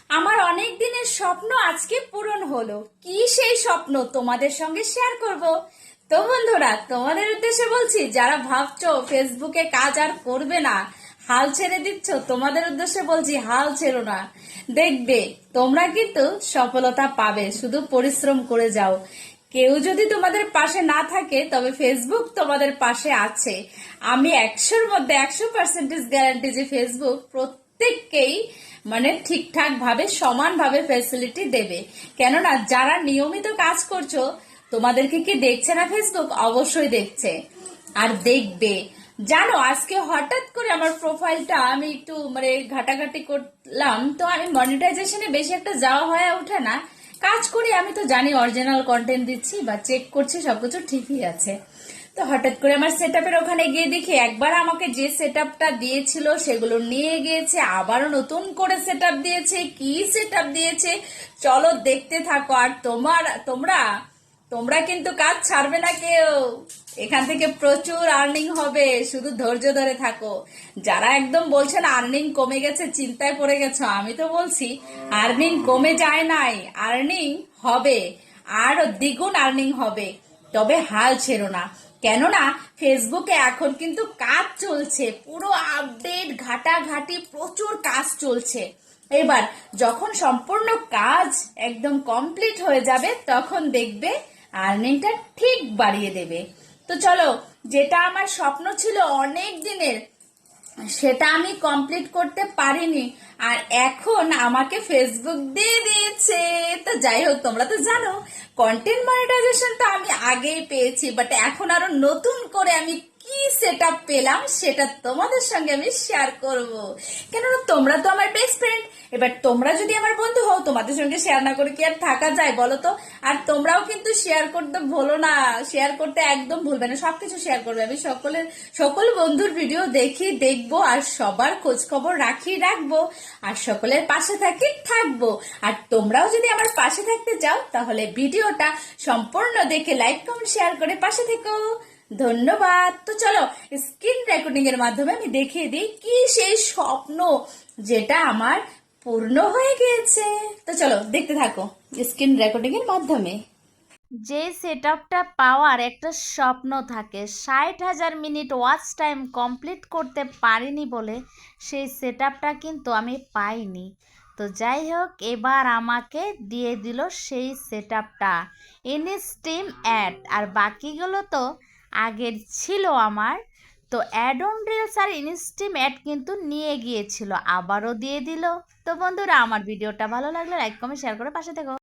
আমার অনেক দিনের স্বপ্ন আজকে পূরণ হলো। কি সেই স্বপ্ন তোমাদের সঙ্গে শেয়ার করব। তো বন্ধুরা, তোমাদের উদ্দেশ্যে বলছি, যারা ভাবছো ফেসবুকে কাজ আর করবে না, হাল ছেড়ে দিচ্ছ, তোমাদের উদ্দেশ্যে বলছি হাল ছেড়ো না। দেখবে তোমরা কিন্তু সফলতা পাবে, শুধু পরিশ্রম করে যাও। কেউ যদি তোমাদের পাশে না থাকে, তবে ফেসবুক তোমাদের পাশে আছে। আমি 100-র মধ্যে 100% গ্যারান্টি যে ফেসবুক প্রত্যেককেই ঠিকঠাক ভাবে সমানভাবে ফ্যাসিলিটি দেবে। কেননা যারা নিয়মিত কাজ করছো, তোমাদেরকে কি দেখছে না ফেসবুক? অবশ্যই দেখছে আর দেখবে। জানো, আজকে হঠাৎ করে আমার প্রোফাইলটা আমি একটু ঘাটাঘাটি করলাম, তো আমি মনিটাইজেশনে বেশি একটা যাওয়া হয়ে ওঠে না। কাজ করি, আমি তো জানি অরিজিনাল কন্টেন্ট দিচ্ছি বা চেক করছি, সবকিছু ঠিকই আছে। তো হঠাৎ করে আমার সেটআপের ওখানে গিয়ে দেখি, একবার আমাকে যে সেটআপটা দিয়েছিল সেগুলো নিয়ে গিয়েছে, আবারও নতুন করে সেটআপ দিয়েছে। কি সেটআপ দিয়েছে চলো দেখতে থাকো। আর তোমরা তোমরা কিন্তু কাজ ছাড়বে না কেউ। এখান থেকে প্রচুর আর্নিং হবে, শুধু ধৈর্য ধরে থাকো। যারা একদম বলছেন আর্নিং কমে গেছে, চিন্তায় পড়ে গেছো, আমি তো বলছি আর্নিং কমে যায় নাই, আর্নিং হবে, আরো দ্বিগুণ আর্নিং হবে। তবে হাল ছেড়ো না, কেননা ফেসবুকে এখন কিন্তু কাজ চলছে, পুরো আপডেট ঘাটাঘাটি প্রচুর কাজ চলছে। এবার যখন সম্পূর্ণ কাজ একদম কমপ্লিট হয়ে যাবে, তখন দেখবে আর্নিংটা ঠিক বাড়িয়ে দেবে। তো চলো, যেটা আমার স্বপ্ন ছিল অনেক দিনের, সেটা আমি কমপ্লিট করতে পারিনি, আর এখন আমাকে ফেসবুক দিয়ে দিয়েছে। তো যাই হোক, তোমরা তো জানো কন্টেন্ট মনিটাইজেশন তো আমি আগেই পেয়েছি, বাট এখন আরো নতুন করে আমি কি সেটআপ পেলাম সেটা তোমাদের সঙ্গে আমি শেয়ার করব। কেননা তোমরা তো আমার বেস্ট ফ্রেন্ড। এবার তোমরা যদি আমার বন্ধু হও, তোমাদের সঙ্গে শেয়ার না করে কি আর থাকা যায় বলো তো? আর তোমরাও কিন্তু শেয়ার করতে ভুলো না, শেয়ার করতে একদম ভুলবে না, সবকিছু শেয়ার করবে। আমি সকল বন্ধুর ভিডিও দেখবো, আর সবার খোঁজ খবর রাখবো, আর সকলের পাশে থাকবো। আর তোমরাও যদি আমার পাশে থাকতে চাও, তাহলে ভিডিওটা সম্পূর্ণ দেখে লাইক কমেন্ট শেয়ার করে পাশে থেকো। ধন্যবাদ। তো চলো, স্ক্রিন রেকর্ডিং এর মাধ্যমে আমি দেখিয়ে দিই কি সেই স্বপ্ন যেটা আমার পূর্ণ হয়ে গিয়েছে। তো চলো দেখতে থাকো স্ক্রিন রেকর্ডিং এর মাধ্যমে। যে সেটআপটা পাওয়ার একটা স্বপ্ন থাকে, 60,000 মিনিট ওয়াচ টাইম কমপ্লিট করতে পারিনি বলে সেই সেটআপটা কিন্তু আমি পাইনি। তো যাই হোক, এবার আমাকে দিয়ে দিল সেই সেটআপটা, ইনস্টিম অ্যাড। আর বাকিগুলো তো আগের ছিল আমার। তো অ্যাড অন রিলস আর ইনস্টিম অ্যাড কিন্তু নিয়ে গিয়েছিল, আবারও দিয়ে দিল। তো বন্ধুরা, আমার ভিডিওটা ভালো লাগলে লাইক কমেন্ট শেয়ার করে পাশে থেকো।